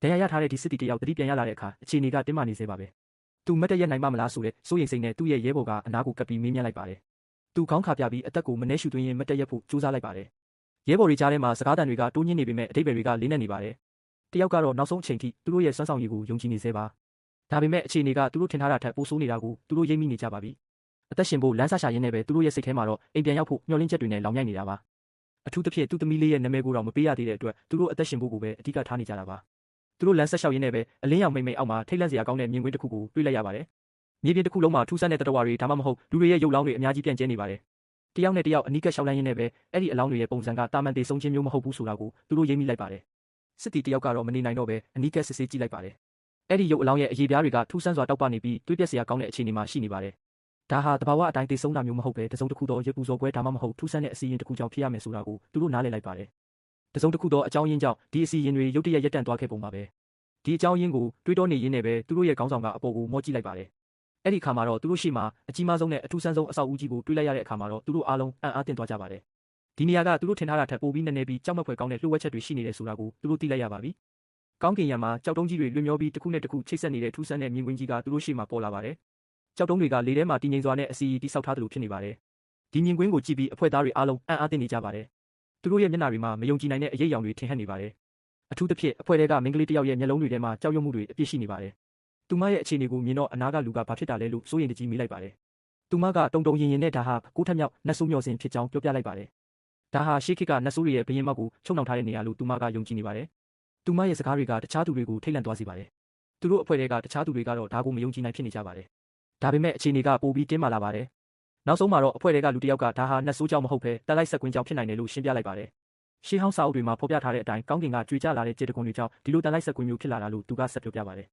ဒဏ်ရာရထားတဲ့ဒီစစ်တီတယောက်သတိပြန်ရလာတဲ့အခါအခြေအနေကတင်းမာနေစေပါပဲသူမတ်တရက်နိုင်မှမလားဆိုတဲ့စိုးရိမ်စိတ်နဲ့သူ့ရဲ့ရဲဘော်ကအနားကိုကပ်ပြီးမေးမြန်းလိုက်ပါတယ်သူခေါင်းခါပြပြီးအသက်ကိုမနှဲရှူသွင်းရင်းမတ်တရက်ဖို့ကြိုးစားလိုက်ပါတယ်ရဲဘော်တွေကြားထဲမှာစကားသံတွေကတိုးညင်းနေပေမဲ့အဓိပ္ပာယ်တွေကလေးနက်နေပါတယ်တယောက်ကတော့နောက်ဆုံးအချိန်ထိသူတို့ရဲ့စွမ်းဆောင်ရည်ကိုယုံကြည်နေစေပါဒါပေမဲ့အခြေအနေကသူတို့ထင်ထားတာထက်ပိုဆိုးနေတာကိုသူတို့ရိပ်မိနေကြပါပြီအသက်ရှင်ဖို့လမ်းစာရှာရင်းနဲ့ပဲသူတို့ရဲ့စိတ်ထဲမှာတော့အိမ်ပြန်ရောက်ဖို့မျှော်လင့်ချက်တွေနဲ့လောင်မြိုက်နေတာပါအထူးသဖြင့်သူ့သမီးလေးရဲ့နာမည်ကိုတော့မပေးရသေးတဲ့အတွက်သူတို့အသက်ရှင်ဖို့ကိုပဲအဓိကထားနေကြတာပါသူတို့လမ်းဆက်လျှောက်ရင်းနဲ့ပဲအလင်းရောင်မိမ့်မိတ်အောက်မှာထိတ်လန့်စရာကောင်းတဲ့မြင်ကွင်းတစ်ခုကိုတွေ့လိုက်ရပါတယ်မြေပြင်တစ်ခုလုံးမှာထူးဆန်းတဲ့တတဝါတွေဒါမှမဟုတ်လူတွေရဲ့ရုပ်လောင်းတွေအများကြီးပြန့်ကျဲနေပါတယ်တယောက်နဲ့တယောက်အနီးကပ်ရှောက်လန်းရင်းနဲ့ပဲအဲ့ဒီအလောင်းတွေရဲ့ပုံစံကတာမန်သေးဆုံးခြင်းမျိုးမဟုတ်ဘူးဆိုတာကိုသူတို့ရိပ်မိလိုက်ပါတယ်စစ်တီတယောက်ကတော့မနေနိုင်တော့ပဲအနီးကပ်စစ်ဆေးကြည့်လိုက်ပါတယ်အဲ့ဒီရုပ်အလောင်းရဲ့အရေးပြားတွေကထူးဆန်းစွာတောက်ပနေပြီးတွေးပြက်စရာကောင်းတဲ့အခြေအနေမှာရှိနေပါတယ်ဒါဟာတဘာဝအတိုင်းသေဆုံးတာမျိုးမဟုတ်ပဲတစုံတစ်ခုသောရပူဇော်ပွဲဒါမှမဟုတ်ထူးဆန်းတဲ့အစီအရင်တစ်ခုကြောင့်ဖြစ်ရမယ်ဆိုတာကိုသူတို့နားလည်လိုက်ပါတယ်တစုံတစ်ခုသောအကြောင်းရင်းကြောင့်ဒီအစီအရင်တွေရုတ်တရက်ရပ်တန့်သွားခဲ့ပုံပါပဲဒီအကြောင်းရင်းကိုတွေးတောနေရင်းနဲ့ပဲသူတို့ရဲ့ခေါင်းဆောင်ကအပေါ်ကိုမော့ကြည့်လိုက်ပါတယ်အဲ့ဒီခါမှာတော့သူတို့ရှေ့မှာအကြီးမားဆုံးနဲ့အထူးဆန်းဆုံးအဆောက်အဦကြီးကိုတွေးလိုက်ရတဲ့အခါမှာတော့သူတို့အားလုံးအံ့အားသင့်သွားကြပါတယ်ဒီနေရာကသူတို့ထင်ထားတာထက်ပိုပြီးနည်းနည်းပြီးကြောက်မက်ဖွယ်ကောင်းတဲ့လှုပ်ဝက်ချက်တွေရှိနေတယ်ဆိုတာကိုသူတို့သိလိုက်ရပါပြီကောင်းကင်ယံမှာကြောက်တုံးကြီးတွေလွှင့်မျောပြီးတစ်ခုနဲ့တစ်ခုချိတ်ဆက်နေတဲ့ထူးဆန်းတဲ့မြင်ကွင်းကြီးကသူတို့ရှေ့မှာပေါ်လာပါတယ်ကြောက်တုံးတွေကလေထဲမှာတည်ငြိမ်စွာနဲ့အစီအီတိဆောက်ထားသလိုဖြစ်နေပါတယ်ဒီမြင်ကွင်းကိုကြည့်ပြီးအဖွဲ့သားတွေအားလုံးအံ့အားသင့်နေကြပါတယ်သူတို့ရဲ့မျက်နှာတွေမှာမယုံကြည်နိုင်တဲ့အရေးအယောင်တွေထင်ဟပ်နေပါတယ်အထူးသဖြင့်အဖွဲ့တွေကမိန်းကလေးတစ်ယောက်ရဲ့မျက်လုံးတွေထဲမှာကြောက်ရွံ့မှုတွေအပြည့်ရှိနေပါတယ်သူမရဲ့အခြေအနေကိုမြင်တော့အနာကလူကဘာဖြစ်တာလဲလို့စိုးရိမ်တကြီးမေးလိုက်ပါတယ်သူမကတုံတုံရင်ရင်နဲ့ဒါဟာကိုထက်မြောက်နတ်ဆိုးမျောစင်ဖြစ်ကြောင်းပြောပြလိုက်ပါတယ်ဒါဟာရှေးခေတ်ကနတ်ဆိုးတွေရဲ့ဘရင်မောက်ကိုချုပ်နှောင်ထားတဲ့နေရာလို့သူမကယုံကြည်နေပါတယ်သူမရဲ့စကားတွေကတခြားသူတွေကိုထိတ်လန့်သွားစေပါတယ်သူတို့အဖွဲ့တွေကတခြားသူတွေကတော့ဒါကိုမယုံကြည်နိုင်ဖြစ်နေကြပါတယ်ဒါပေမဲ့အခြေအနေကပိုပြီးတင်းမာလာပါတယ်နောက်ဆုံးမှာတော့အဖွဲ့တွေကလူတစ်ယောက်ကဒါဟာနတ်ဆိုးကြောင့်မဟုတ်ဘဲတက်လိုက်ဆက်ကွင်းကြောင့်ဖြစ်နိုင်တယ်လို့ရှင်းပြလိုက်ပါတယ်ရှေးဟောင်းစာအုပ်တွေမှာဖော်ပြထားတဲ့အတိုင်းကောင်းကင်ကကြွေကျလာတဲ့ကြေတခွန်တွေကြောင့်ဒီလိုတက်လိုက်ဆက်ကွင်းမျိုးဖြစ်လာတာလို့သူကဆက်ပြောပြပါတယ်